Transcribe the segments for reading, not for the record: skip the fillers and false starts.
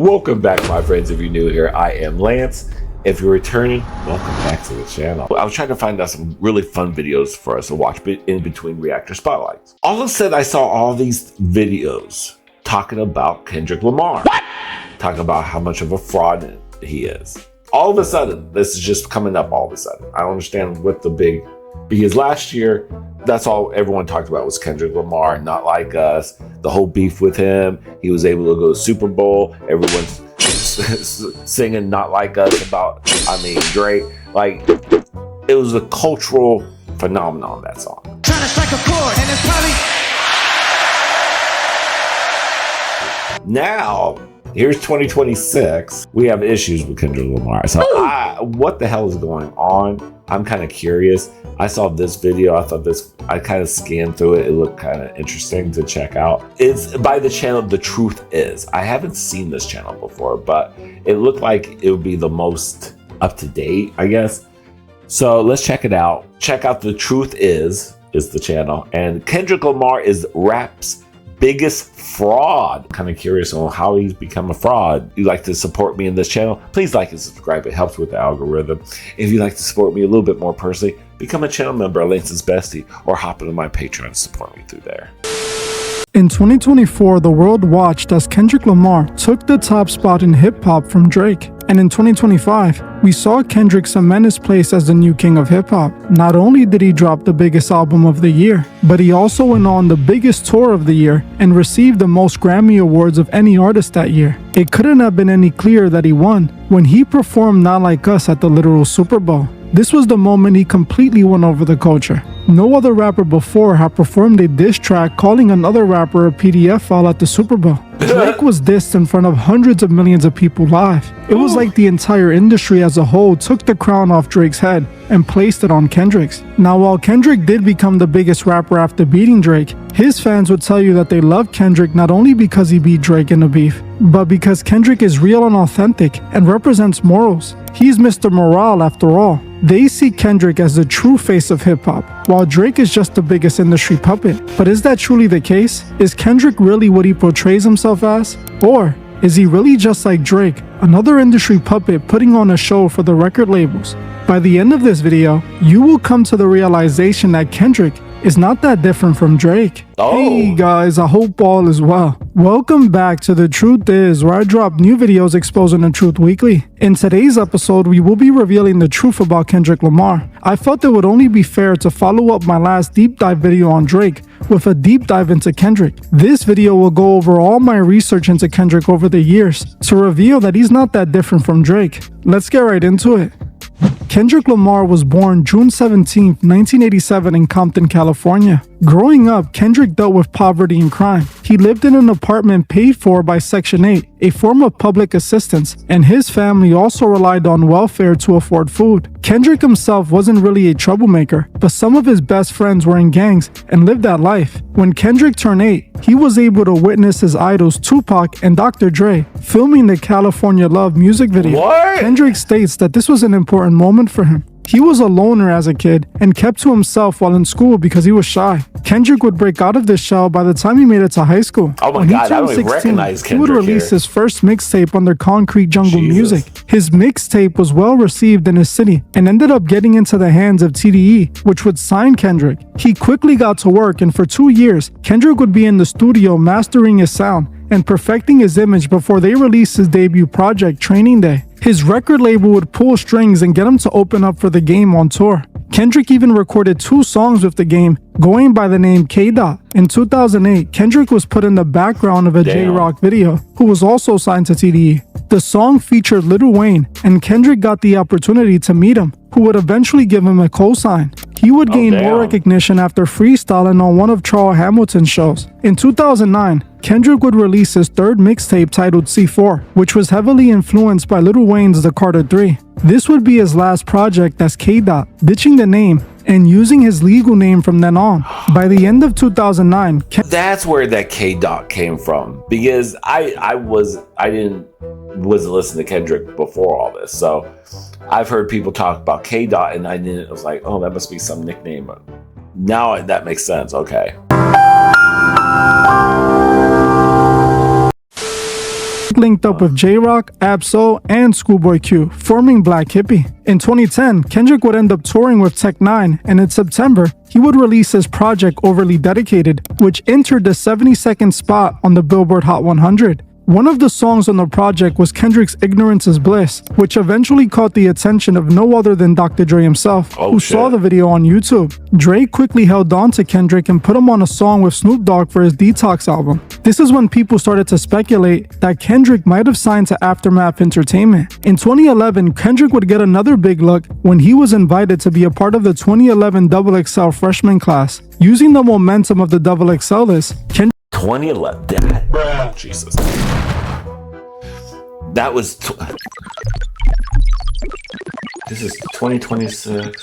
Welcome back, my friends. If you're new here, I am Lance. If you're returning, welcome back to the channel. I was trying to find out some really fun videos for us to watch in between reactor spotlights. All of a sudden, I saw all these videos talking about Kendrick Lamar. What? Talking about how much of a fraud he is. All of a sudden, this is just coming up all of a sudden. I don't understand what the big, because last year, that's all everyone talked about was Kendrick Lamar, not like us, the whole beef with him. He was able to go to Super Bowl. Everyone's singing not like us about, Drake. Like, it was a cultural phenomenon, that song. Trying to strike a chord, and it's probably... Now, here's 2026. We have issues with Kendrick Lamar. So what the hell is going on? I'm kind of curious. I saw this video. I kind of scanned through it. It looked kind of interesting to check out. It's by the channel The Truth Is. I haven't seen this channel before, but it looked like it would be the most up to date, I guess. So let's check it out. Check out The Truth Is the channel. And Kendrick Lamar is rap's biggest fraud. Kind of curious on how he's become a fraud. If you'd like to support me in this channel, please like and subscribe. It helps with the algorithm. If you'd like to support me a little bit more personally, become a channel member at Lance's Bestie, or hop into my Patreon and support me through there. In 2024, the world watched as Kendrick Lamar took the top spot in hip-hop from Drake. And in 2025, we saw Kendrick cement his place as the new king of hip-hop. Not only did he drop the biggest album of the year, but he also went on the biggest tour of the year and received the most Grammy Awards of any artist that year. It couldn't have been any clearer that he won when he performed Not Like Us at the literal Super Bowl. This was the moment he completely won over the culture. No other rapper before had performed a diss track calling another rapper a PDF file at the Super Bowl. Drake was dissed in front of hundreds of millions of people live. It was like the entire industry as a whole took the crown off Drake's head and placed it on Kendrick's. Now, while Kendrick did become the biggest rapper after beating Drake, his fans would tell you that they love Kendrick not only because he beat Drake in a beef, but because Kendrick is real and authentic and represents morals. He's Mr. Morale after all. They see Kendrick as the true face of hip-hop, while Drake is just the biggest industry puppet. But is that truly the case? Is Kendrick really what he portrays himself as? Or is he really just like Drake, another industry puppet putting on a show for the record labels? By the end of this video, you will come to the realization that Kendrick is not that different from Drake. Hey guys, I hope all is well. Welcome back to The Truth Is, where I drop new videos exposing the truth weekly. In today's episode, we will be revealing the truth about Kendrick Lamar. I felt it would only be fair to follow up my last deep dive video on Drake with a deep dive into Kendrick. This video will go over all my research into Kendrick over the years to reveal that he's not that different from Drake. Let's get right into it. Kendrick Lamar was born June 17, 1987 in Compton, California. Growing up, Kendrick dealt with poverty and crime. He lived in an apartment paid for by Section 8, a form of public assistance, and his family also relied on welfare to afford food. Kendrick himself wasn't really a troublemaker, but some of his best friends were in gangs and lived that life. When Kendrick turned 8, he was able to witness his idols Tupac and Dr. Dre filming the California Love music video. What? Kendrick states that this was an important moment for him. He was a loner as a kid and kept to himself while in school because he was shy. Kendrick would break out of this shell by the time he made it to high school. Oh my when God, he I turned don't even 16, recognize he would Kendrick release here. his first mixtape under Concrete Jungle Music. His mixtape was well received in his city and ended up getting into the hands of TDE, which would sign Kendrick. He quickly got to work, and for 2 years, Kendrick would be in the studio mastering his sound and perfecting his image before they released his debut project, Training Day. His record label would pull strings and get him to open up for The Game on tour. Kendrick even recorded 2 songs with The Game, going by the name K-Dot. In 2008, Kendrick was put in the background of a J-Rock video, who was also signed to TDE. The song featured Lil Wayne, and Kendrick got the opportunity to meet him, who would eventually give him a cosign. He would gain more recognition after freestyling on one of Charles Hamilton's shows. In 2009, Kendrick would release his third mixtape titled C4, which was heavily influenced by Lil Wayne's The Carter 3. This would be his last project as K-Dot, ditching the name and using his legal name from then on. By the end of 2009, that's where that K-Dot came from, because I wasn't listening to Kendrick before all this, so I've heard people talk about K-Dot, and I was like, oh, that must be some nickname. Now that makes sense. Okay. linked up with J-Rock, Ab-Soul, and Schoolboy Q, forming Black Hippie. In 2010, Kendrick would end up touring with Tech Nine, and in September, he would release his project Overly Dedicated, which entered the 72nd spot on the Billboard Hot 100. One of the songs on the project was Kendrick's Ignorance is Bliss, which eventually caught the attention of no other than Dr. Dre himself, who saw the video on YouTube. Dre quickly held on to Kendrick and put him on a song with Snoop Dogg for his Detox album. This is when people started to speculate that Kendrick might have signed to Aftermath Entertainment. In 2011, Kendrick would get another big look when he was invited to be a part of the 2011 XXL freshman class. Using the momentum of the XXL list, Kendrick 2011. Jesus. That was. This is 2026.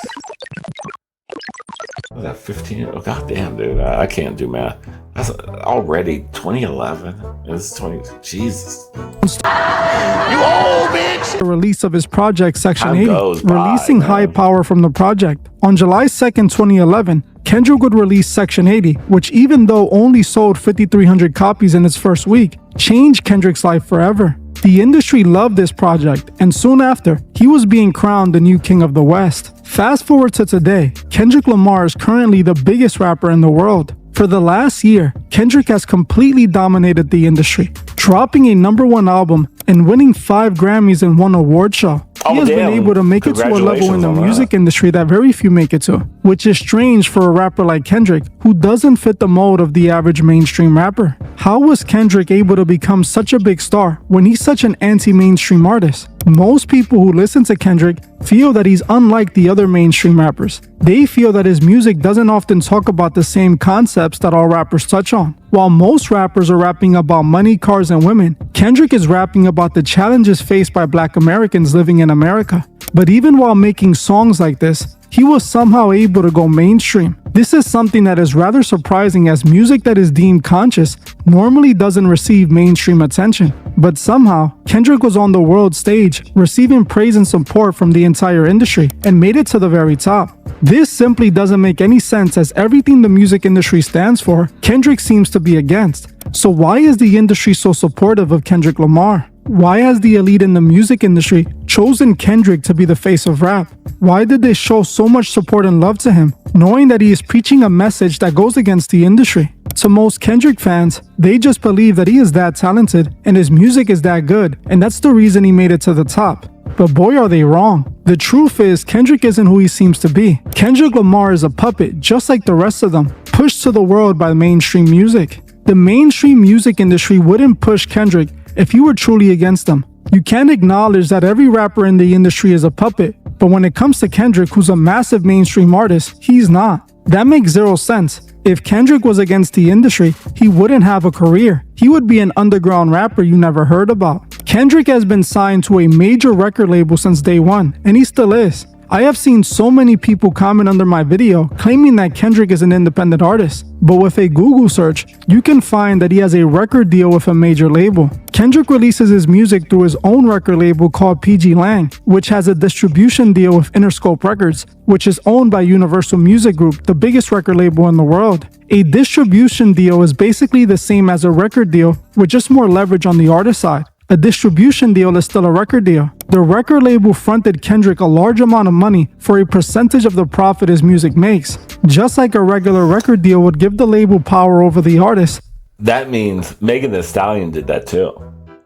Was that 15? Oh, goddamn, dude. I can't do math. That's already 2011. It's 20. Jesus. You old bitch! The release of his project, Section 80, releasing High Power from the project. On July 2nd, 2011, Kendrick would release Section 80, which even though only sold 5,300 copies in its first week, changed Kendrick's life forever. The industry loved this project, and soon after, he was being crowned the new king of the West. Fast forward to today, Kendrick Lamar is currently the biggest rapper in the world. For the last year, Kendrick has completely dominated the industry, dropping a #1 album and winning 5 Grammys and 1 award show. He has been able to make it to a level in the music industry that very few make it to, which is strange for a rapper like Kendrick, who doesn't fit the mold of the average mainstream rapper. How was Kendrick able to become such a big star when he's such an anti-mainstream artist? Most people who listen to Kendrick feel that he's unlike the other mainstream rappers. They feel that his music doesn't often talk about the same concepts that all rappers touch on. While most rappers are rapping about money, cars, and women, Kendrick is rapping about the challenges faced by Black Americans living in America. But even while making songs like this, he was somehow able to go mainstream. This is something that is rather surprising, as music that is deemed conscious normally doesn't receive mainstream attention. But somehow, Kendrick was on the world stage, receiving praise and support from the entire industry, and made it to the very top. This simply doesn't make any sense, as everything the music industry stands for, Kendrick seems to be against. So why is the industry so supportive of Kendrick Lamar? Why has the elite in the music industry chosen Kendrick to be the face of rap? Why did they show so much support and love to him, knowing that he is preaching a message that goes against the industry? To most Kendrick fans, they just believe that he is that talented and his music is that good, and that's the reason he made it to the top. But boy, are they wrong. The truth is, Kendrick isn't who he seems to be. Kendrick Lamar is a puppet, just like the rest of them, pushed to the world by mainstream music. The mainstream music industry wouldn't push Kendrick if you were truly against them. You can acknowledge that every rapper in the industry is a puppet, but when it comes to Kendrick, who's a massive mainstream artist, he's not. That makes zero sense. If Kendrick was against the industry, he wouldn't have a career. He would be an underground rapper you never heard about. Kendrick has been signed to a major record label since day one, and he still is. I have seen so many people comment under my video claiming that Kendrick is an independent artist, but with a Google search, you can find that he has a record deal with a major label. Kendrick releases his music through his own record label called PG Lang, which has a distribution deal with Interscope Records, which is owned by Universal Music Group, the biggest record label in the world. A distribution deal is basically the same as a record deal, with just more leverage on the artist side. A distribution deal is still a record deal. The record label fronted Kendrick a large amount of money for a percentage of the profit his music makes. Just like a regular record deal would give the label power over the artist. That means Megan Thee Stallion did that too.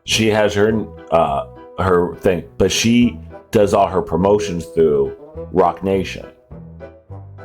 She has her thing, but she does all her promotions through Rock Nation.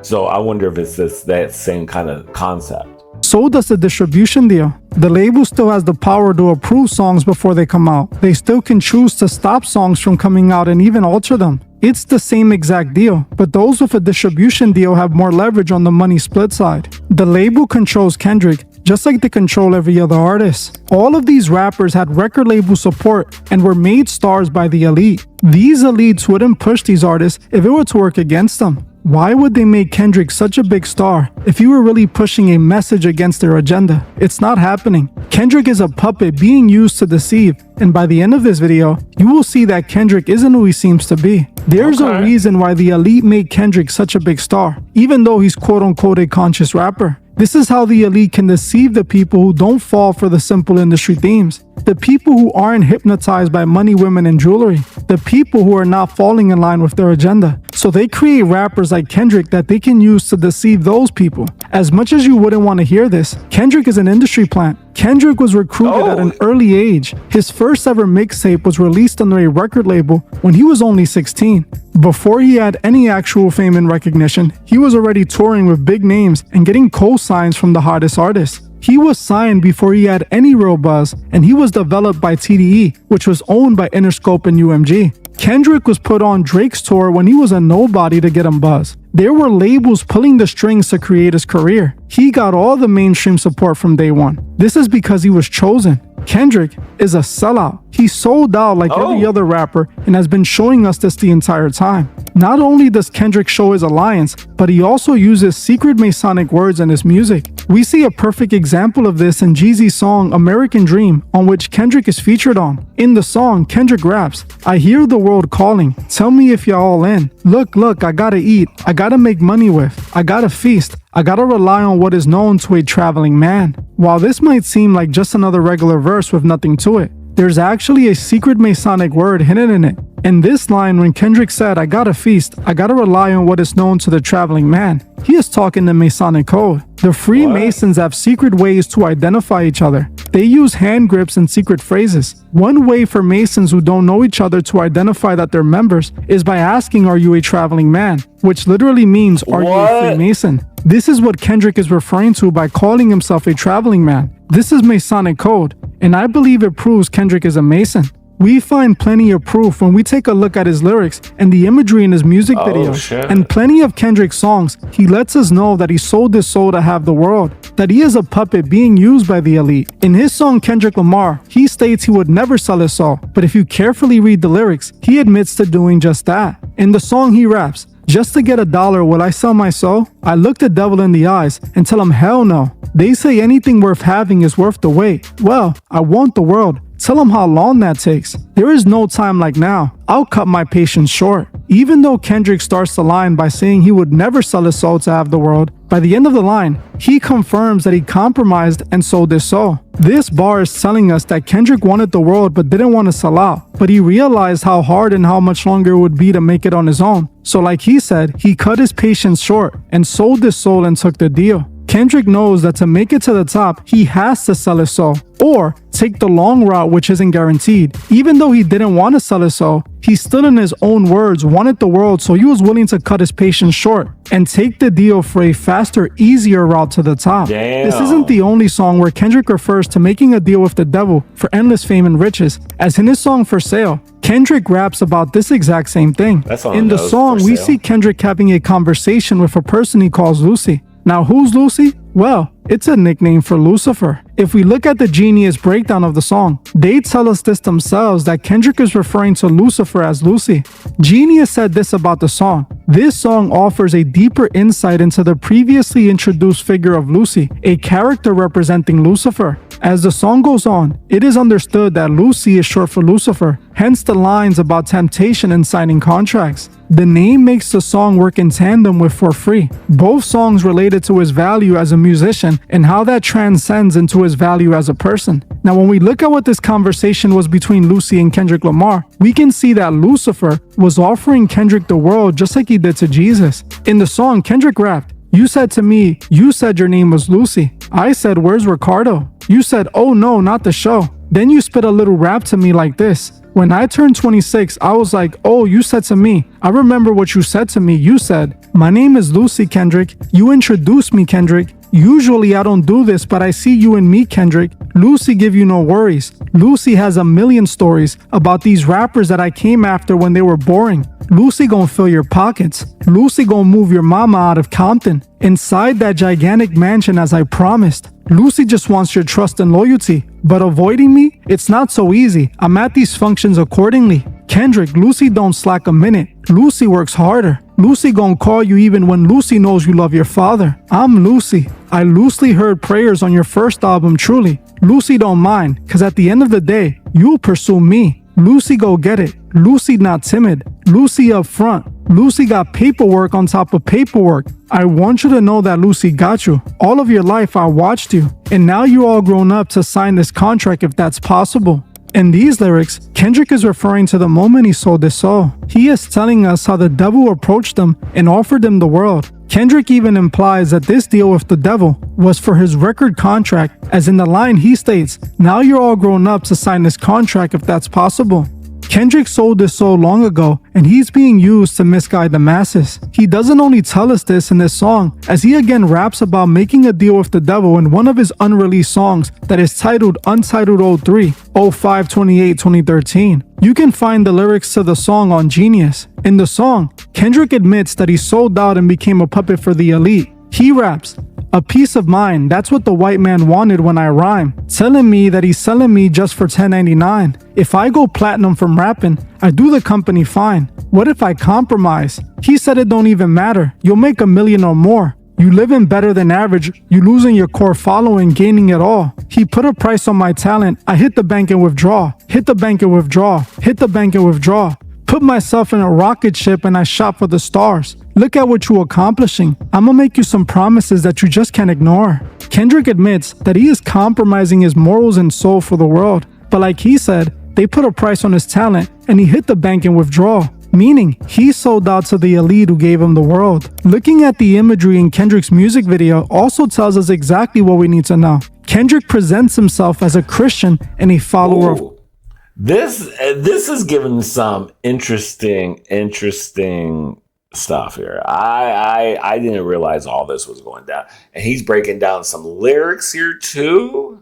So I wonder if it's that same kind of concept. So does the distribution deal. The label still has the power to approve songs before they come out. They still can choose to stop songs from coming out and even alter them. It's the same exact deal, but those with a distribution deal have more leverage on the money split side. The label controls Kendrick, just like they control every other artist. All of these rappers had record label support and were made stars by the elite. These elites wouldn't push these artists if it were to work against them. Why would they make Kendrick such a big star if he were really pushing a message against their agenda? It's not happening. Kendrick is a puppet being used to deceive, and by the end of this video, you will see that Kendrick isn't who he seems to be. There's a reason why the elite made Kendrick such a big star, even though he's quote-unquote a conscious rapper. This is how the elite can deceive the people who don't fall for the simple industry themes. The people who aren't hypnotized by money, women, and jewelry. The people who are not falling in line with their agenda. So they create rappers like Kendrick that they can use to deceive those people. As much as you wouldn't want to hear this, Kendrick is an industry plant. Kendrick was recruited at an early age. His first ever mixtape was released under a record label when he was only 16. Before he had any actual fame and recognition, he was already touring with big names and getting co-signs from the hottest artists. He was signed before he had any real buzz, and he was developed by TDE, which was owned by Interscope and UMG. Kendrick was put on Drake's tour when he was a nobody to get him buzz. There were labels pulling the strings to create his career. He got all the mainstream support from day one. This is because he was chosen. Kendrick is a sellout. He sold out like every other rapper and has been showing us this the entire time. Not only does Kendrick show his alliance, but he also uses secret Masonic words in his music. We see a perfect example of this in Jeezy's song American Dream, on which Kendrick is featured on. In the song, Kendrick raps, "I hear the world calling, tell me if you're all in. Look, I gotta eat, I gotta make money with, I gotta feast, I gotta rely on what is known to a traveling man." While this might seem like just another regular verse with nothing to it, there's actually a secret Masonic word hidden in it. In this line, when Kendrick said, "I gotta feast, I gotta rely on what is known to the traveling man," he is talking the Masonic code. The Freemasons have secret ways to identify each other. They use hand grips and secret phrases. One way for Masons who don't know each other to identify that they're members is by asking, "Are you a traveling man?" Which literally means, "Are you a Freemason?" This is what Kendrick is referring to by calling himself a traveling man. This is Masonic code, and I believe it proves Kendrick is a Mason. We find plenty of proof when we take a look at his lyrics and the imagery in his music video. And plenty of Kendrick's songs, he lets us know that he sold his soul to have the world, that he is a puppet being used by the elite. In his song Kendrick Lamar, he states he would never sell his soul, but if you carefully read the lyrics, he admits to doing just that. In the song he raps, "Just to get $1, will I sell my soul? I look the devil in the eyes and tell him hell no. They say anything worth having is worth the wait. Well, I want the world. Tell them how long that takes. There is no time like now. I'll cut my patience short." Even though Kendrick starts the line by saying he would never sell his soul to have the world, by the end of the line, he confirms that he compromised and sold his soul. This bar is telling us that Kendrick wanted the world but didn't want to sell out, but he realized how hard and how much longer it would be to make it on his own. So like he said, he cut his patience short and sold his soul and took the deal. Kendrick knows that to make it to the top, he has to sell his soul, or take the long route, which isn't guaranteed. Even though he didn't want to sell his soul, he still in his own words wanted the world, so he was willing to cut his patience short and take the deal for a faster, easier route to the top. This isn't the only song where Kendrick refers to making a deal with the devil for endless fame and riches, as in his song For Sale. Kendrick raps about this exact same thing. In the song, we see Kendrick having a conversation with a person he calls Lucy. Now, who's Lucy? Well, it's a nickname for Lucifer. If we look at the Genius breakdown of the song, they tell us this themselves, that Kendrick is referring to Lucifer as Lucy. Genius said this about the song: "This song offers a deeper insight into the previously introduced figure of Lucy, a character representing Lucifer. As the song goes on, it is understood that Lucy is short for Lucifer, hence the lines about temptation and signing contracts. The name makes the song work in tandem with For Free, both songs related to his value as a musician and how that transcends into his value as a person. Now, when we look at what this conversation was between Lucy and Kendrick Lamar, we can see that Lucifer was offering Kendrick the world just like he did to Jesus. In the song, Kendrick rapped, "You said to me, you said your name was Lucy. I said, where's Ricardo? You said, oh no, not the show. Then you spit a little rap to me like this. When I turned 26, I was like, oh, you said to me. I remember what you said to me. You said, my name is Lucy, Kendrick. You introduced me, Kendrick. Usually I don't do this, but I see you and me, Kendrick. Lucy give you no worries. Lucy has a million stories about these rappers that I came after when they were boring. Lucy gon' fill your pockets. Lucy gon' move your mama out of Compton inside that gigantic mansion as I promised. Lucy just wants your trust and loyalty. But avoiding me? It's not so easy. I'm at these functions accordingly. Kendrick, Lucy don't slack a minute. Lucy works harder. Lucy gon' call you even when Lucy knows you love your father. I'm Lucy. I loosely heard prayers on your first album, Truly. Lucy don't mind, cause at the end of the day, you'll pursue me. Lucy go get it. Lucy not timid, Lucy up front, Lucy got paperwork on top of paperwork. I want you to know that Lucy got you. All of your life I watched you, and now you're all grown up to sign this contract if that's possible. In these lyrics, Kendrick is referring to the moment he sold his soul. He is telling us how the devil approached him and offered him the world. Kendrick even implies that this deal with the devil was for his record contract, as in the line he states, now you're all grown up to sign this contract if that's possible. Kendrick sold his soul long ago, and he's being used to misguide the masses. He doesn't only tell us this in this song, as he again raps about making a deal with the devil in one of his unreleased songs that is titled Untitled 03, 05/28/2013. You can find the lyrics to the song on Genius. In the song, Kendrick admits that he sold out and became a puppet for the elite. He raps, "A peace of mind, that's what the white man wanted when I rhyme. Telling me that he's selling me just for $10.99. If I go platinum from rapping, I do the company fine. What if I compromise? He said it don't even matter. You'll make $1 million or more. You living better than average. You losing your core following, gaining it all. He put a price on my talent. I hit the bank and withdraw. Hit the bank and withdraw. Hit the bank and withdraw. Put myself in a rocket ship and I shot for the stars. Look at what you're accomplishing. I'ma make you some promises that you just can't ignore." Kendrick admits that he is compromising his morals and soul for the world. But like he said, they put a price on his talent and he hit the bank and withdraw. Meaning, he sold out to the elite who gave him the world. Looking at the imagery in Kendrick's music video also tells us exactly what we need to know. Kendrick presents himself as a Christian and a follower of This is giving some interesting stuff here. I didn't realize all this was going down, and he's breaking down some lyrics here too.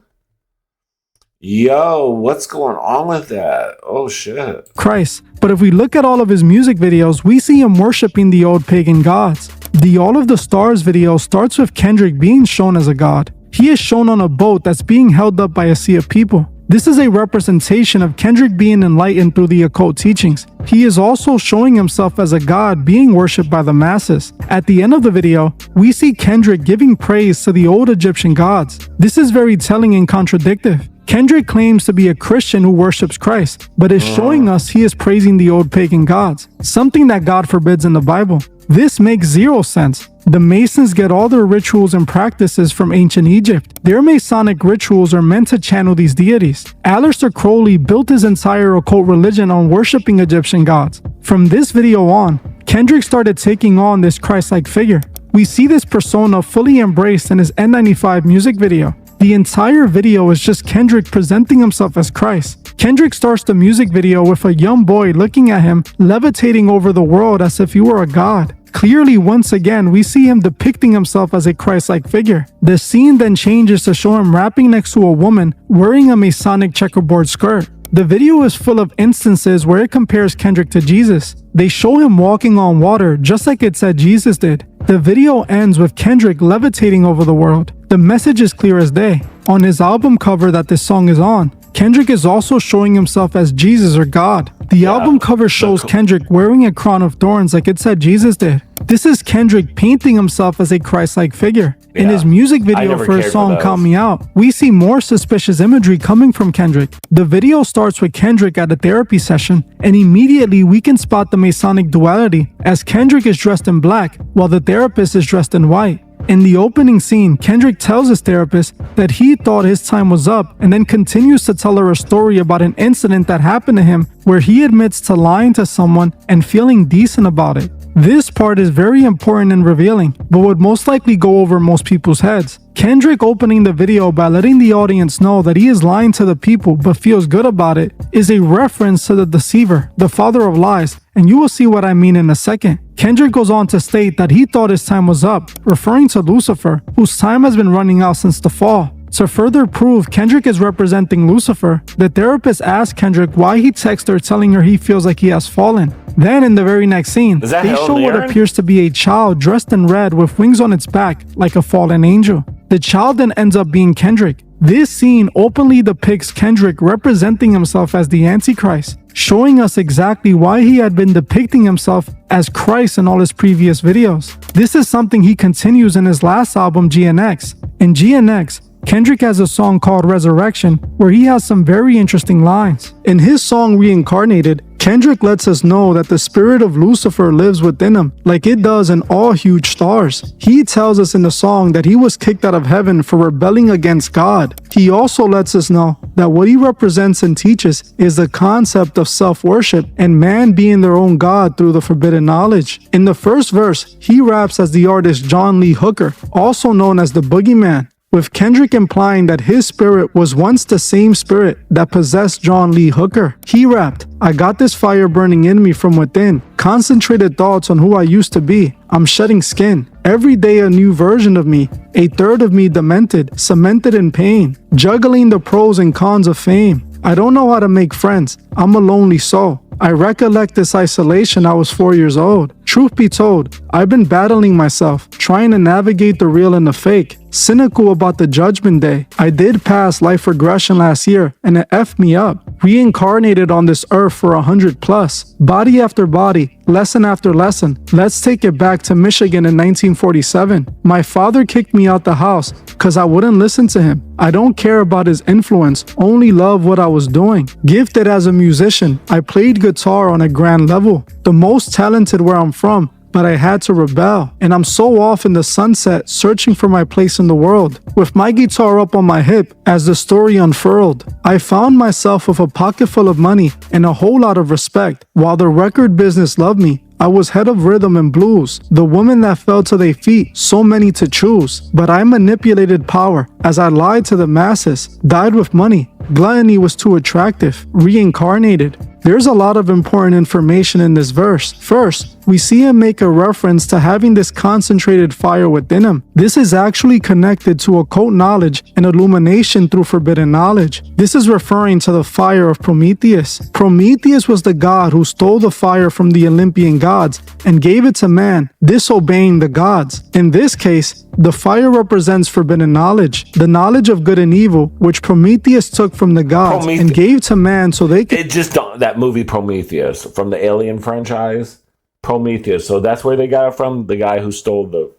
Yo, what's going on with that? Oh shit. Christ. But if we look at all of his music videos, we see him worshiping the old pagan gods. The All of the Stars video starts with Kendrick being shown as a god. He is shown on a boat that's being held up by a sea of people. This is a representation of Kendrick being enlightened through the occult teachings. He is also showing himself as a god being worshipped by the masses. At the end of the video, we see Kendrick giving praise to the old Egyptian gods. This is very telling and contradictory. Kendrick claims to be a Christian who worships Christ, but is showing us he is praising the old pagan gods, something that God forbids in the Bible. This makes zero sense. The Masons get all their rituals and practices from ancient Egypt. Their Masonic rituals are meant to channel these deities. Aleister Crowley built his entire occult religion on worshipping Egyptian gods. From this video on, Kendrick started taking on this Christ-like figure. We see this persona fully embraced in his N95 music video. The entire video is just Kendrick presenting himself as Christ. Kendrick starts the music video with a young boy looking at him, levitating over the world as if he were a god. Clearly, once again, we see him depicting himself as a Christ-like figure. The scene then changes to show him rapping next to a woman wearing a Masonic checkerboard skirt. The video is full of instances where it compares Kendrick to Jesus. They show him walking on water just like it said Jesus did. The video ends with Kendrick levitating over the world. The message is clear as day. On his album cover that this song is on, Kendrick is also showing himself as Jesus or God. The album cover shows Kendrick wearing a crown of thorns like it said Jesus did. This is Kendrick painting himself as a Christ-like figure. In his music video for his song Count Me Out, we see more suspicious imagery coming from Kendrick. The video starts with Kendrick at a therapy session, and immediately we can spot the Masonic duality as Kendrick is dressed in black while the therapist is dressed in white. In the opening scene, Kendrick tells his therapist that he thought his time was up and then continues to tell her a story about an incident that happened to him where he admits to lying to someone and feeling decent about it. This part is very important and revealing, but would most likely go over most people's heads. Kendrick opening the video by letting the audience know that he is lying to the people but feels good about it is a reference to the deceiver, the father of lies, and you will see what I mean in a second. Kendrick goes on to state that he thought his time was up, referring to Lucifer, whose time has been running out since the fall. To further prove Kendrick is representing Lucifer, the therapist asks Kendrick why he texts her telling her he feels like he has fallen. Then in the very next scene, they show what appears to be a child dressed in red with wings on its back like a fallen angel. The child then ends up being Kendrick. This scene openly depicts Kendrick representing himself as the Antichrist, showing us exactly why he had been depicting himself as Christ in all his previous videos. This is something he continues in his last album, GNX. In GNX, Kendrick has a song called Resurrection where he has some very interesting lines. In his song Reincarnated, Kendrick lets us know that the spirit of Lucifer lives within him, like it does in all huge stars. He tells us in the song that he was kicked out of heaven for rebelling against God. He also lets us know that what he represents and teaches is the concept of self-worship and man being their own God through the forbidden knowledge. In the first verse, he raps as the artist John Lee Hooker, also known as the Boogeyman, with Kendrick implying that his spirit was once the same spirit that possessed John Lee Hooker. He rapped, "I got this fire burning in me from within, concentrated thoughts on who I used to be. I'm shedding skin. Every day a new version of me, a third of me demented, cemented in pain, juggling the pros and cons of fame. I don't know how to make friends. I'm a lonely soul. I recollect this isolation. I was 4 years old. Truth be told, I've been battling myself, trying to navigate the real and the fake. Cynical about the judgment day. I did pass life regression last year, and it effed me up. Reincarnated on this earth for 100 plus. Body after body, lesson after lesson. Let's take it back to Michigan in 1947. My father kicked me out the house because I wouldn't listen to him. I don't care about his influence, only love what I was doing. Gifted as a musician, I played guitar on a grand level. The most talented where I'm from, but I had to rebel, and I'm so off in the sunset searching for my place in the world. With my guitar up on my hip as the story unfurled, I found myself with a pocket full of money and a whole lot of respect. While the record business loved me, I was head of rhythm and blues, the woman that fell to their feet, so many to choose. But I manipulated power as I lied to the masses, died with money. Gluttony was too attractive, reincarnated. There's a lot of important information in this verse. First, we see him make a reference to having this concentrated fire within him. This is actually connected to occult knowledge and illumination through forbidden knowledge. This is referring to the fire of Prometheus. Prometheus was the god who stole the fire from the Olympian gods and gave it to man, disobeying the gods. In this case, the fire represents forbidden knowledge, the knowledge of good and evil, which Prometheus took from the gods and gave to man so they could... It just that movie Prometheus from the Alien franchise. Prometheus. So that's where they got it from? The guy who stole the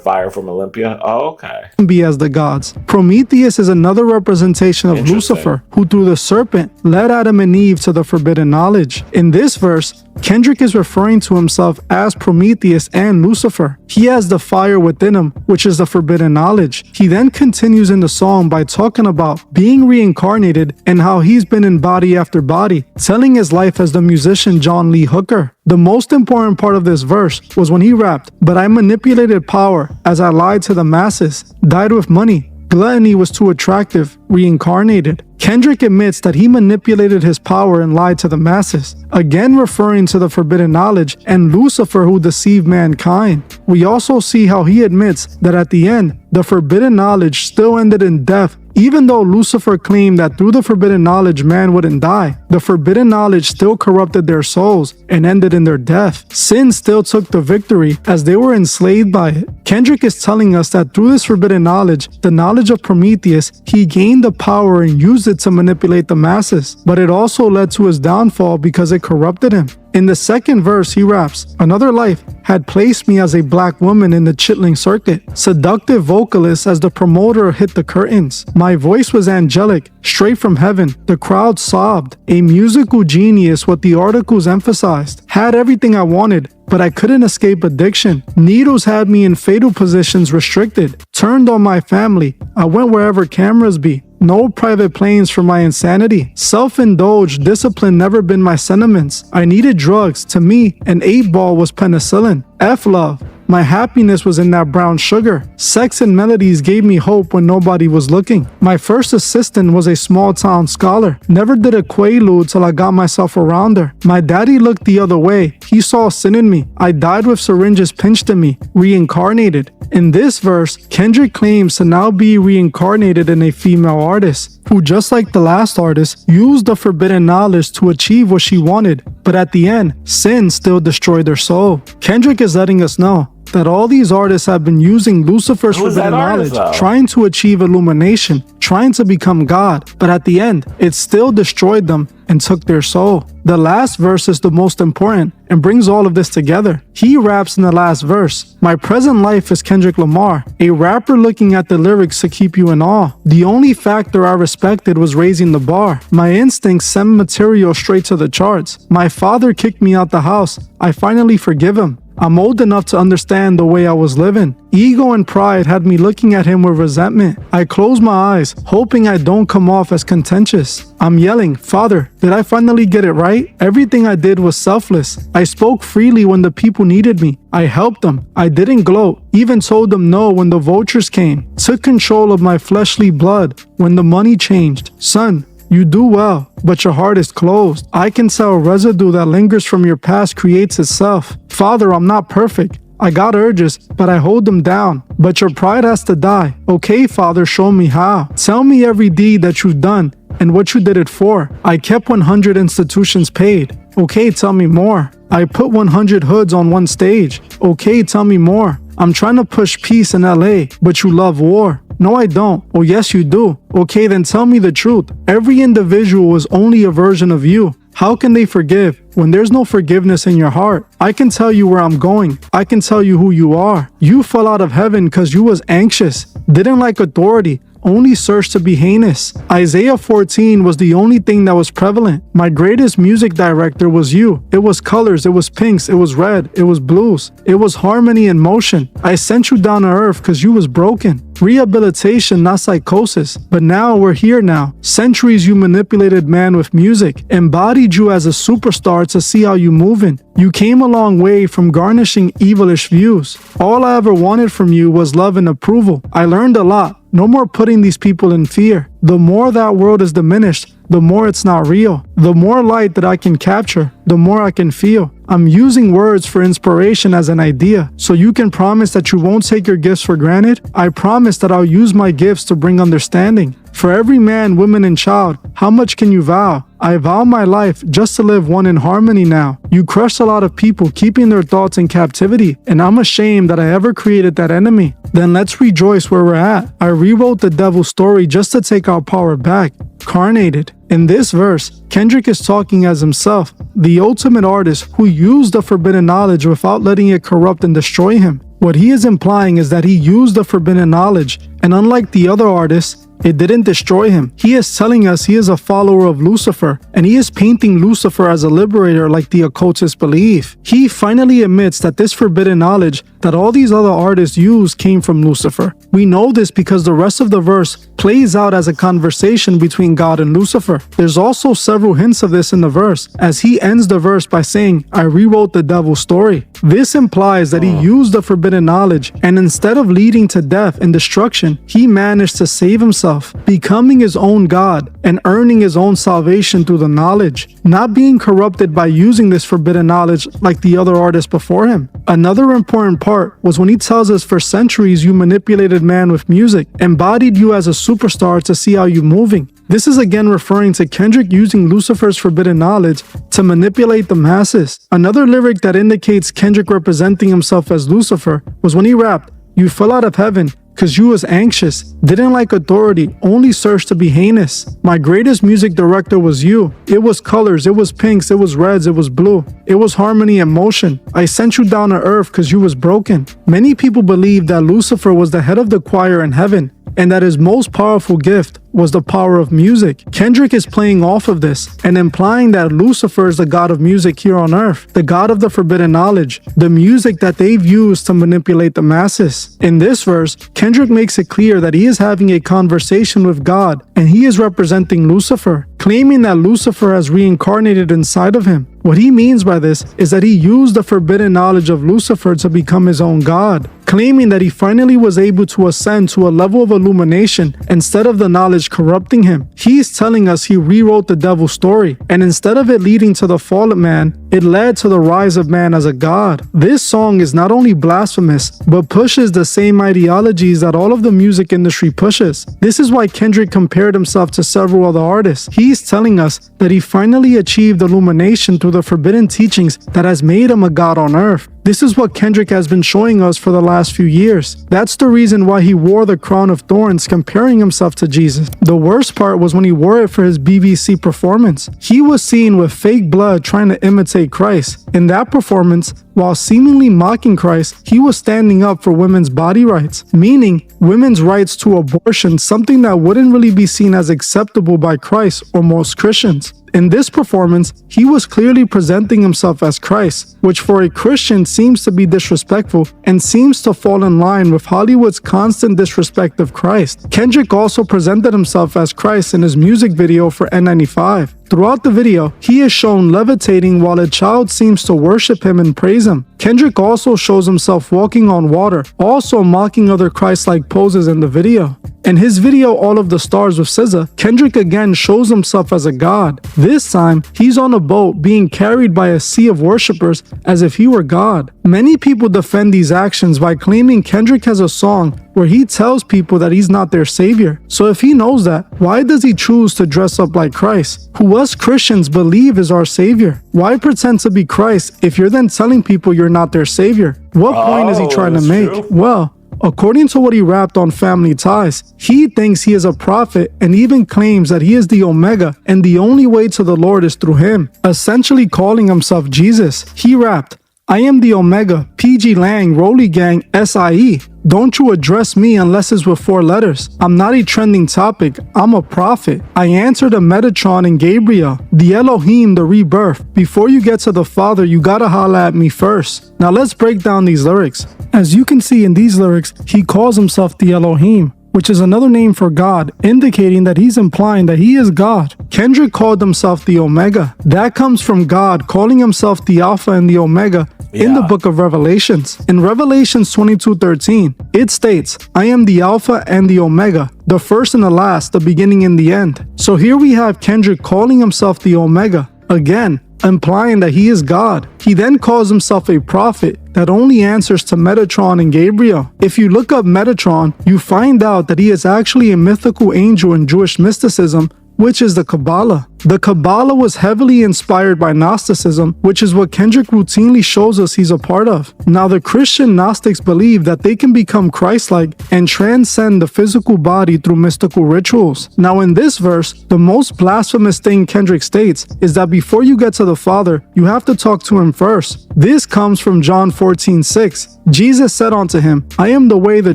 fire from Olympia? Oh, okay. Be as the gods. Prometheus is another representation of Lucifer, who through the serpent led Adam and Eve to the forbidden knowledge. In this verse, Kendrick is referring to himself as Prometheus and Lucifer. He has the fire within him, which is the forbidden knowledge. He then continues in the song by talking about being reincarnated and how he's been in body after body, telling his life as the musician John Lee Hooker. The most important part of this verse was when he rapped, "But I manipulated power as I lied to the masses, died with money. Gluttony was too attractive, reincarnated." Kendrick admits that he manipulated his power and lied to the masses, again referring to the forbidden knowledge and Lucifer who deceived mankind. We also see how he admits that at the end, the forbidden knowledge still ended in death. Even though Lucifer claimed that through the forbidden knowledge man wouldn't die, the forbidden knowledge still corrupted their souls and ended in their death. Sin still took the victory as they were enslaved by it. Kendrick is telling us that through this forbidden knowledge, the knowledge of Prometheus, he gained the power and used it to manipulate the masses, but it also led to his downfall because it corrupted him. In the second verse, he raps, "Another life had placed me as a black woman in the chitlin circuit, seductive vocalist as the promoter hit the curtains. My voice was angelic, straight from heaven. The crowd sobbed. A musical genius, what the articles emphasized. Had everything I wanted, but I couldn't escape addiction. Needles had me in fatal positions restricted. Turned on my family. I went wherever cameras be. No private planes for my insanity. Self-indulged, discipline never been my sentiments. I needed drugs. To me, an 8-ball was penicillin. F love. My happiness was in that brown sugar. Sex and melodies gave me hope when nobody was looking. My first assistant was a small town scholar. Never did a quaalude till I got myself around her. My daddy looked the other way. He saw sin in me. I died with syringes pinched in me. Reincarnated." In this verse, Kendrick claims to now be reincarnated in a female artist, who just like the last artist, used the forbidden knowledge to achieve what she wanted, but at the end, sin still destroyed her soul. Kendrick is letting us know that all these artists have been using Lucifer's Who is forbidden that artist, knowledge, though? trying to achieve illumination, trying to become God, but at the end, it still destroyed them and took their soul. The last verse is the most important and brings all of this together. He raps in the last verse, "My present life is Kendrick Lamar, a rapper looking at the lyrics to keep you in awe. The only factor I respected was raising the bar. My instincts sent material straight to the charts. My father kicked me out the house. I finally forgive him. I'm old enough to understand the way I was living. Ego and pride had me looking at him with resentment. I close my eyes, hoping I don't come off as contentious. I'm yelling, Father, did I finally get it right? Everything I did was selfless. I spoke freely when the people needed me. I helped them. I didn't gloat, even told them no when the vultures came. Took control of my fleshly blood when the money changed. Son, you do well, but your heart is closed. I can tell residue that lingers from your past creates itself. Father, I'm not perfect. I got urges, but I hold them down. But your pride has to die. Okay, Father, show me how. Tell me every deed that you've done and what you did it for. I kept 100 institutions paid. Okay, tell me more. I put 100 hoods on one stage. Okay, tell me more. I'm trying to push peace in LA, but you love war. No, I don't. Oh, yes, you do. Okay, then tell me the truth. Every individual is only a version of you. How can they forgive when there's no forgiveness in your heart? I can tell you where I'm going. I can tell you who you are. You fell out of heaven because you was anxious, didn't like authority, only searched to be heinous. Isaiah 14 was the only thing that was prevalent. My greatest music director was you. It was colors, it was pinks, it was red, it was blues. It was harmony and motion. I sent you down to earth because you was broken. Rehabilitation, not psychosis. But now we're here now. Centuries you manipulated man with music, embodied you as a superstar to see how you moving. You came a long way from garnishing evilish views. All I ever wanted from you was love and approval. I learned a lot. No more putting these people in fear. The more that world is diminished, the more it's not real. The more light that I can capture, the more I can feel. I'm using words for inspiration as an idea, so you can promise that you won't take your gifts for granted. I promise that I'll use my gifts to bring understanding. For every man, woman, and child, how much can you vow? I vow my life just to live one in harmony now. You crushed a lot of people, keeping their thoughts in captivity, and I'm ashamed that I ever created that enemy. Then let's rejoice where we're at. I rewrote the devil's story just to take our power back. Carnated. In this verse, Kendrick is talking as himself, the ultimate artist who used the forbidden knowledge without letting it corrupt and destroy him. What he is implying is that he used the forbidden knowledge, and unlike the other artists, it didn't destroy him. He is telling us he is a follower of Lucifer, and he is painting Lucifer as a liberator like the occultists believe. He finally admits that this forbidden knowledge that all these other artists use came from Lucifer. We know this because the rest of the verse plays out as a conversation between God and Lucifer. There's also several hints of this in the verse, as he ends the verse by saying, I rewrote the devil's story. This implies that he used the forbidden knowledge, and instead of leading to death and destruction, he managed to save himself, becoming his own God and earning his own salvation through the knowledge, not being corrupted by using this forbidden knowledge like the other artists before him. Another important part was when he tells us for centuries you manipulated man with music, embodied you as a superstar to see how you moving. This is again referring to Kendrick using Lucifer's forbidden knowledge to manipulate the masses. Another lyric that indicates Kendrick representing himself as Lucifer was when he rapped, You fell out of heaven because you was anxious, didn't like authority, only searched to be heinous. My greatest music director was you. It was colors, it was pinks, it was reds, it was blue. It was harmony and motion. I sent you down to earth because you was broken. Many people believe that Lucifer was the head of the choir in heaven, and that his most powerful gift was the power of music. Kendrick is playing off of this and implying that Lucifer is the god of music here on earth, the god of the forbidden knowledge, the music that they've used to manipulate the masses. In this verse, Kendrick makes it clear that he is having a conversation with God and he is representing Lucifer, claiming that Lucifer has reincarnated inside of him. What he means by this is that he used the forbidden knowledge of Lucifer to become his own god, claiming that he finally was able to ascend to a level of illumination instead of the knowledge corrupting him. He's telling us he rewrote the devil's story, and instead of it leading to the fall of man, it led to the rise of man as a god. This song is not only blasphemous, but pushes the same ideologies that all of the music industry pushes. This is why Kendrick compared himself to several other artists. He's telling us that he finally achieved illumination through the forbidden teachings that has made him a god on earth. This is what Kendrick has been showing us for the last few years. That's the reason why he wore the crown of thorns, comparing himself to Jesus. The worst part was when he wore it for his BBC performance. He was seen with fake blood trying to imitate Christ. In that performance, while seemingly mocking Christ, he was standing up for women's body rights, meaning women's rights to abortion, something that wouldn't really be seen as acceptable by Christ or most Christians. In this performance, he was clearly presenting himself as Christ, which for a Christian seems to be disrespectful and seems to fall in line with Hollywood's constant disrespect of Christ. Kendrick also presented himself as Christ in his music video for N95. Throughout the video, he is shown levitating while a child seems to worship him and praise him. Kendrick also shows himself walking on water, also mocking other Christ-like poses in the video. In his video All of the Stars with SZA, Kendrick again shows himself as a god. This time, he's on a boat being carried by a sea of worshippers as if he were God. Many people defend these actions by claiming Kendrick has a song where he tells people that he's not their savior. So if he knows that, why does he choose to dress up like Christ, who us Christians believe is our savior? Why pretend to be Christ if you're then telling people you're not their savior? What point is he trying to make? True. Well, according to what he rapped on Family Ties, he thinks he is a prophet and even claims that he is the Omega and the only way to the Lord is through him, essentially calling himself Jesus. He rapped, "I am the Omega, PG Lang, Rolly Gang, SIE. Don't you address me unless it's with 4 letters. I'm not a trending topic, I'm a prophet. I answer to Metatron and Gabriel, the Elohim, the rebirth. Before you get to the Father, you gotta holla at me first." Now let's break down these lyrics. As you can see in these lyrics, he calls himself the Elohim, which is another name for God, indicating that he's implying that he is God. Kendrick called himself the Omega. That comes from God calling himself the Alpha and the Omega in the book of Revelations. In Revelations 22:13, it states, "I am the Alpha and the Omega, the first and the last, the beginning and the end." So here we have Kendrick calling himself the Omega, again, implying that he is God. He then calls himself a prophet that only answers to Metatron and Gabriel. If you look up Metatron, you find out that he is actually a mythical angel in Jewish mysticism, which is the Kabbalah. The Kabbalah was heavily inspired by Gnosticism, which is what Kendrick routinely shows us he's a part of. Now, the Christian Gnostics believe that they can become Christ-like and transcend the physical body through mystical rituals. Now, in this verse, the most blasphemous thing Kendrick states is that before you get to the Father, you have to talk to him first. This comes from John 14:6. Jesus said unto him, "I am the way, the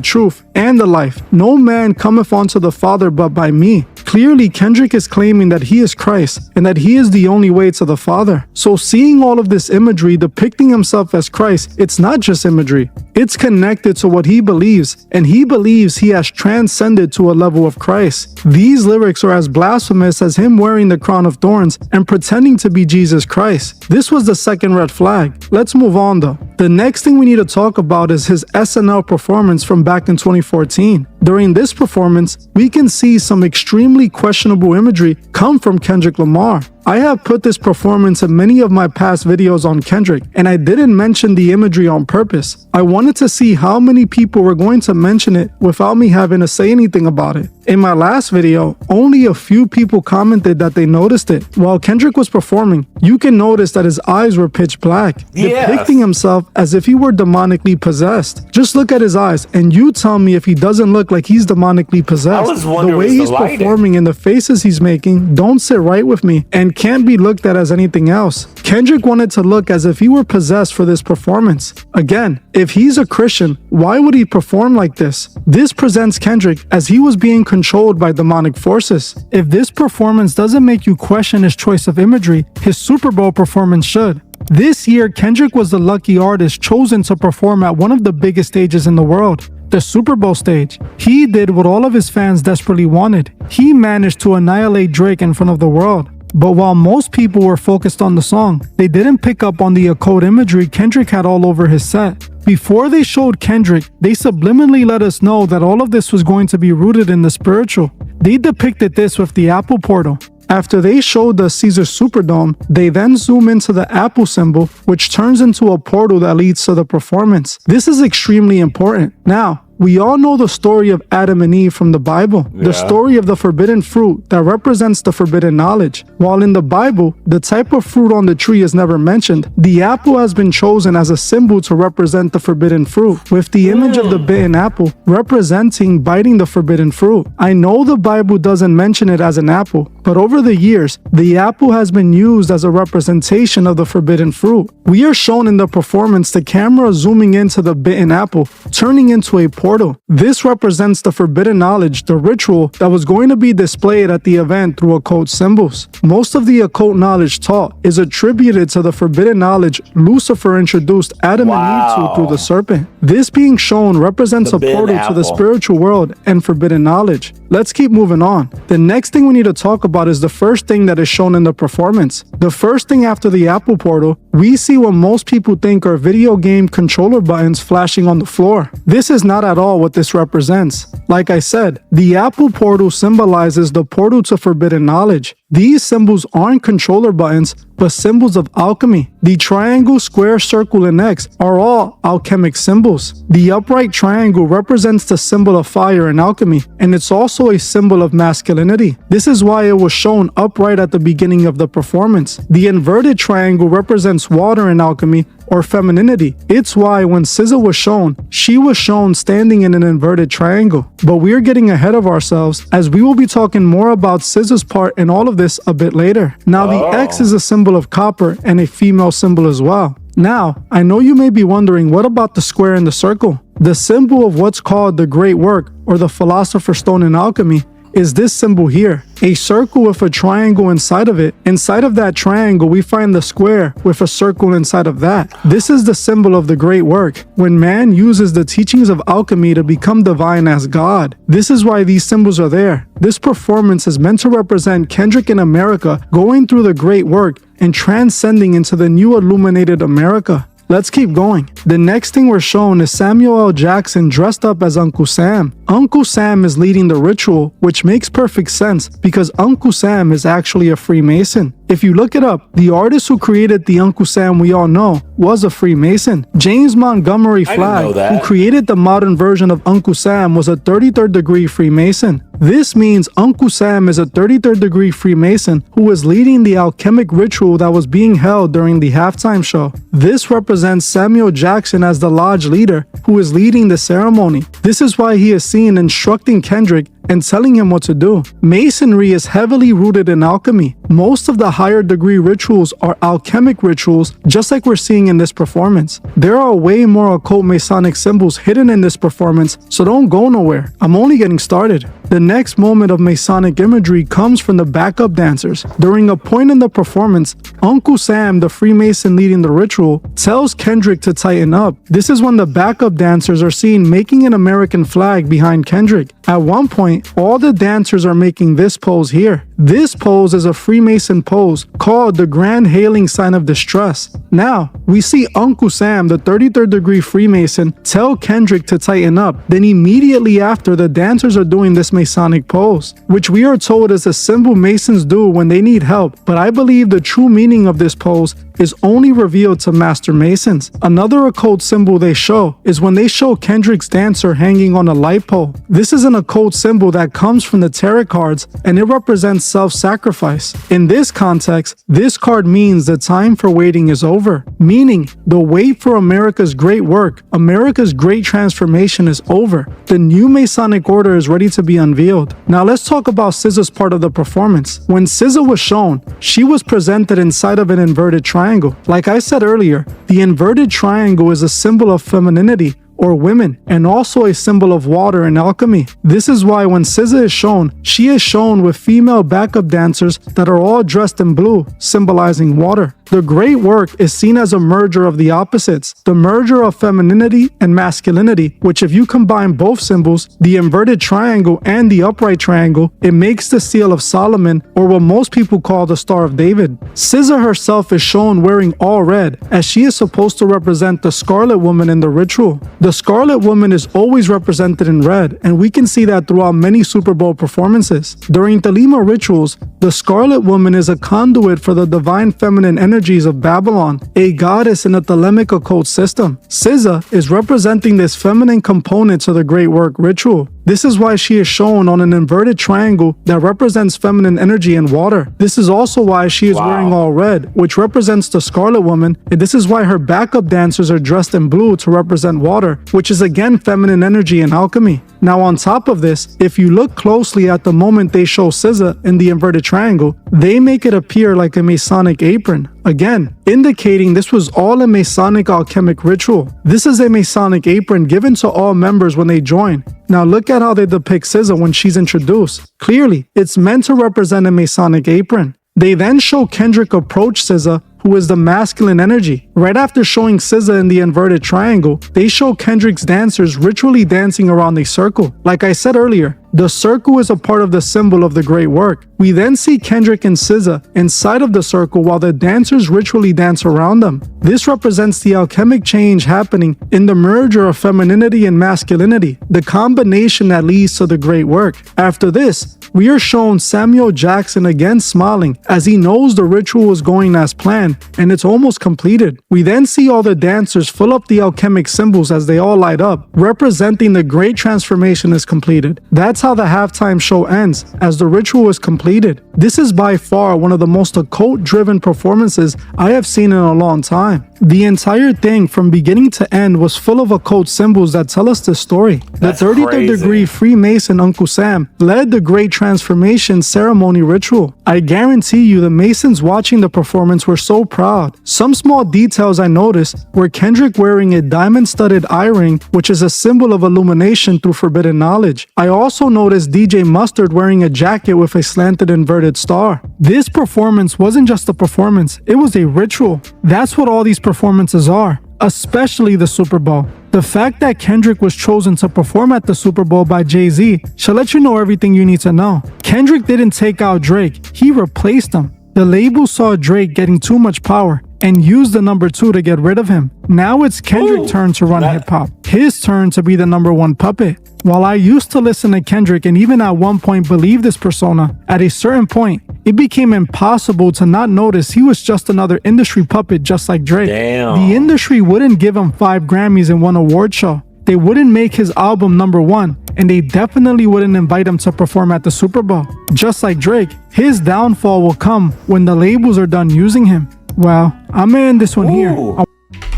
truth, and the life. No man cometh unto the Father but by me." Clearly, Kendrick is claiming that he is Christ and that he is the only way to the Father. So seeing all of this imagery depicting himself as Christ, it's not just imagery. It's connected to what he believes, and he believes he has transcended to a level of Christ. These lyrics are as blasphemous as him wearing the crown of thorns and pretending to be Jesus Christ. This was the second red flag. Let's move on though. The next thing we need to talk about is his SNL performance from back in 2014. During this performance, we can see some extremely questionable imagery come from Kendrick Lamar. I have put this performance in many of my past videos on Kendrick, and I didn't mention the imagery on purpose. I wanted to see how many people were going to mention it without me having to say anything about it. In my last video, only a few people commented that they noticed it. While Kendrick was performing, you can notice that his eyes were pitch black, depicting himself as if he were demonically possessed. Just look at his eyes, and you tell me if he doesn't look like he's demonically possessed. The way he's performing and the faces he's making don't sit right with me, and can't be looked at as anything else. Kendrick wanted to look as if he were possessed for this performance. Again, if he's a Christian, why would he perform like this? This presents Kendrick as he was being controlled by demonic forces. If this performance doesn't make you question his choice of imagery, his Super Bowl performance should. This year, Kendrick was the lucky artist chosen to perform at one of the biggest stages in the world, the Super Bowl stage. He did what all of his fans desperately wanted. He managed to annihilate Drake in front of the world. But while most people were focused on the song, they didn't pick up on the occult imagery Kendrick had all over his set. Before they showed Kendrick, they subliminally let us know that all of this was going to be rooted in the spiritual. They depicted this with the Apple portal. After they showed the Caesar Superdome, they then zoom into the Apple symbol, which turns into a portal that leads to the performance. This is extremely important. Now, We all know the story of Adam and Eve from the Bible, the story of the forbidden fruit that represents the forbidden knowledge. While in the Bible, the type of fruit on the tree is never mentioned, the apple has been chosen as a symbol to represent the forbidden fruit, with the image of the bitten apple representing biting the forbidden fruit. I know the Bible doesn't mention it as an apple, but over the years, the apple has been used as a representation of the forbidden fruit. We are shown in the performance the camera zooming into the bitten apple, turning into a portal. This represents the forbidden knowledge, the ritual that was going to be displayed at the event through occult symbols. Most of the occult knowledge taught is attributed to the forbidden knowledge Lucifer introduced Adam and Eve to through the serpent. This being shown represents a portal to the spiritual world and forbidden knowledge. Let's keep moving on. The next thing we need to talk about is the first thing that is shown in the performance. The first thing after the apple portal, we see what most people think are video game controller buttons flashing on the floor. This is not at all what this represents. Like I said, the apple portal symbolizes the portal to forbidden knowledge. These symbols aren't controller buttons, but symbols of alchemy. The triangle, square, circle, and X are all alchemic symbols. The upright triangle represents the symbol of fire in alchemy, and it's also a symbol of masculinity. This is why it was shown upright at the beginning of the performance. The inverted triangle represents water in alchemy, or femininity. It's why when SZA was shown, she was shown standing in an inverted triangle. But we're getting ahead of ourselves, as we will be talking more about SZA's part in all of this a bit later. Now the X is a symbol of copper and a female symbol as well. Now, I know you may be wondering, what about the square and the circle? The symbol of what's called the great work, or the philosopher's stone in alchemy, is this symbol here, a circle with a triangle inside of it. Inside of that triangle, we find the square with a circle inside of that. This is the symbol of the great work, when man uses the teachings of alchemy to become divine as God. This is why these symbols are there. This performance is meant to represent Kendrick in America going through the great work and transcending into the new illuminated America. Let's keep going. The next thing we're shown is Samuel L. Jackson dressed up as Uncle Sam. Uncle Sam is leading the ritual, which makes perfect sense because Uncle Sam is actually a Freemason. If you look it up, the artist who created the Uncle Sam we all know was a Freemason. James Montgomery Flagg, who created the modern version of Uncle Sam, was a 33rd degree Freemason. This means Uncle Sam is a 33rd degree Freemason who was leading the alchemic ritual that was being held during the halftime show. This represents Samuel Jackson as the lodge leader who is leading the ceremony. This is why he is seen instructing Kendrick and telling him what to do. Masonry is heavily rooted in alchemy. Most of the higher degree rituals are alchemic rituals, just like we're seeing in this performance. There are way more occult Masonic symbols hidden in this performance, so don't go nowhere. I'm only getting started. The next moment of Masonic imagery comes from the backup dancers. During a point in the performance, Uncle Sam, the Freemason leading the ritual, tells Kendrick to tighten up. This is when the backup dancers are seen making an American flag behind Kendrick. At one point, all the dancers are making this pose here. This pose is a Freemason pose called the Grand Hailing Sign of Distress. Now, we see Uncle Sam, the 33rd degree Freemason, tell Kendrick to tighten up. Then immediately after, the dancers are doing this Masonic pose, which we are told is a symbol Masons do when they need help. But I believe the true meaning of this pose is only revealed to Master Masons. Another occult symbol they show is when they show Kendrick's dancer hanging on a light pole. This is an occult symbol that comes from the tarot cards, and it represents self-sacrifice. In this context, this card means the time for waiting is over, meaning the wait for America's great work, America's great transformation is over. The new Masonic order is ready to be unveiled. Now let's talk about SZA's part of the performance. When SZA was shown, she was presented inside of an inverted triangle. Like I said earlier, the inverted triangle is a symbol of femininity, or women, and also a symbol of water in alchemy. This is why when SZA is shown, she is shown with female backup dancers that are all dressed in blue, symbolizing water. The great work is seen as a merger of the opposites, the merger of femininity and masculinity, which if you combine both symbols, the inverted triangle and the upright triangle, it makes the seal of Solomon, or what most people call the Star of David. SZA herself is shown wearing all red, as she is supposed to represent the Scarlet Woman in the ritual. The Scarlet Woman is always represented in red, and we can see that throughout many Super Bowl performances. During Thelema rituals, the Scarlet Woman is a conduit for the divine feminine energy energies of Babylon, a goddess in the Thelemic occult system. SZA is representing this feminine component to the Great Work ritual. This is why she is shown on an inverted triangle that represents feminine energy and water. This is also why she is wearing all red, which represents the Scarlet Woman, and this is why her backup dancers are dressed in blue to represent water, which is again feminine energy and alchemy. Now on top of this, if you look closely at the moment they show SZA in the inverted triangle, they make it appear like a Masonic apron, again, indicating this was all a Masonic alchemic ritual. This is a Masonic apron given to all members when they join. Now look at how they depict SZA when she's introduced. Clearly, it's meant to represent a Masonic apron. They then show Kendrick approach SZA, who is the masculine energy. Right after showing SZA in the inverted triangle, they show Kendrick's dancers ritually dancing around a circle. Like I said earlier, the circle is a part of the symbol of the Great Work. We then see Kendrick and SZA inside of the circle while the dancers ritually dance around them. This represents the alchemic change happening in the merger of femininity and masculinity, the combination that leads to the Great Work. After this, we are shown Samuel Jackson again smiling as he knows the ritual is going as planned and it's almost completed. We then see all the dancers fill up the alchemic symbols as they all light up, representing the great transformation is completed. That's how the halftime show ends, as the ritual is completed. This is by far one of the most occult-driven performances I have seen in a long time. The entire thing from beginning to end was full of occult symbols that tell us this story. That's the 33rd crazy. degree Freemason Uncle Sam led the Great Transformation ceremony ritual. I guarantee you the Masons watching the performance were so proud. Some small details I noticed were Kendrick wearing a diamond-studded eye ring, which is a symbol of illumination through forbidden knowledge. I also noticed DJ Mustard wearing a jacket with a slanted inverted star. This performance wasn't just a performance, it was a ritual. That's what all these performances are, especially the Super Bowl. The fact that Kendrick was chosen to perform at the Super Bowl by Jay-Z should let you know everything you need to know. Kendrick didn't take out Drake, he replaced him. The label saw Drake getting too much power and used the number 2 to get rid of him. Now it's Kendrick's turn to run hip-hop. His turn to be the number 1 puppet. While I used to listen to Kendrick and even at one point believe this persona, at a certain point, it became impossible to not notice he was just another industry puppet just like Drake. Damn. The industry wouldn't give him 5 Grammys and 1 award show. They wouldn't make his album number 1, and they definitely wouldn't invite him to perform at the Super Bowl. Just like Drake, his downfall will come when the labels are done using him. Well, I'm gonna end this one here.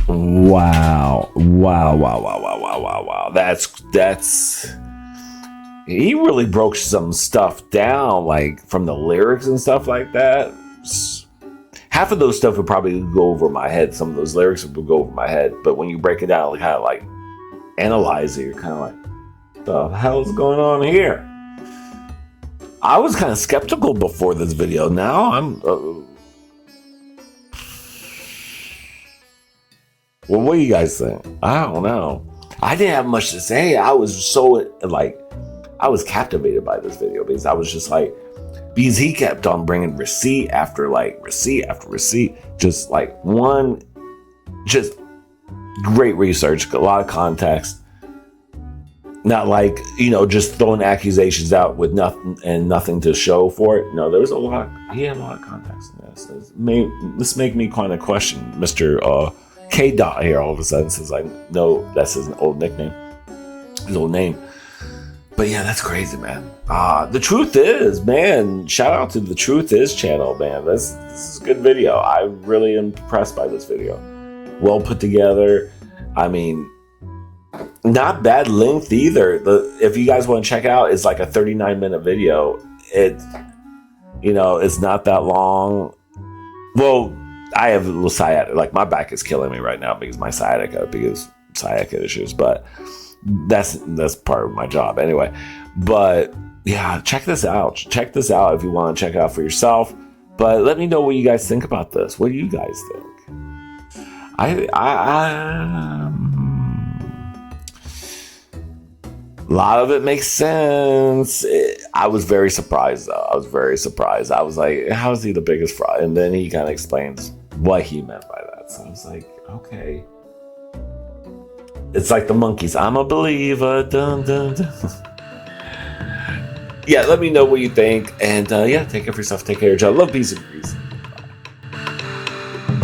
Wow. That's he really broke some stuff down, like from the lyrics and stuff like that. Half of those stuff would probably go over my head. Some of those lyrics would go over my head, but when you break it down, kind of like analyze it, you're kind of like, the hell's going on here? I was kind of skeptical before this video. Now I'm well, what do you guys think? I don't know. I didn't have much to say. I was so I was captivated by this video because I was just like, because he kept on bringing receipt after receipt after receipt, just great research, a lot of context. Not like, just throwing accusations out with nothing to show for it. No, there was he had a lot of context in this. This made me kind of question Mr. K Dot here all of a sudden, since I know that's his old nickname, his old name. But yeah, that's crazy, man. The Truth Is, man. Shout out to the Truth Is channel, man. This is a good video. I'm really impressed by this video. Well put together. I mean, not bad length either. If you guys want to check out, it's like a 39-minute video. It's not that long. Well, I have a little sciatica. Like, my back is killing me right now because sciatica issues. But that's part of my job anyway. But yeah, check this out. Check this out if you want to check it out for yourself. But let me know what you guys think about this. What do you guys think? A lot of it makes sense. I was very surprised, though. I was like, how is he the biggest fraud? And then he kind of explains what he meant by that. So I was like, okay. It's like the monkeys. I'm a believer. Dun, dun, dun. Yeah, let me know what you think. And yeah, take care of yourself. Take care of your job. Love, peace, and peace. Bye.